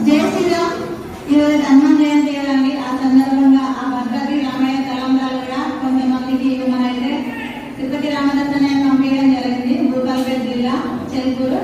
జై శ్రీరామ్. ఈరోజు హనుమాన్ జయంతి కదండి. ఆ సందర్భంగా ఆ భద్రతి రామయ్య తలంబ్రాలు కూడా కొంతమందికి ఇవ్వమనైతే తిరుపతి రామదత్తనే పంపించడం జరిగింది. భూపాలపేట జిల్లా చెల్పూరు.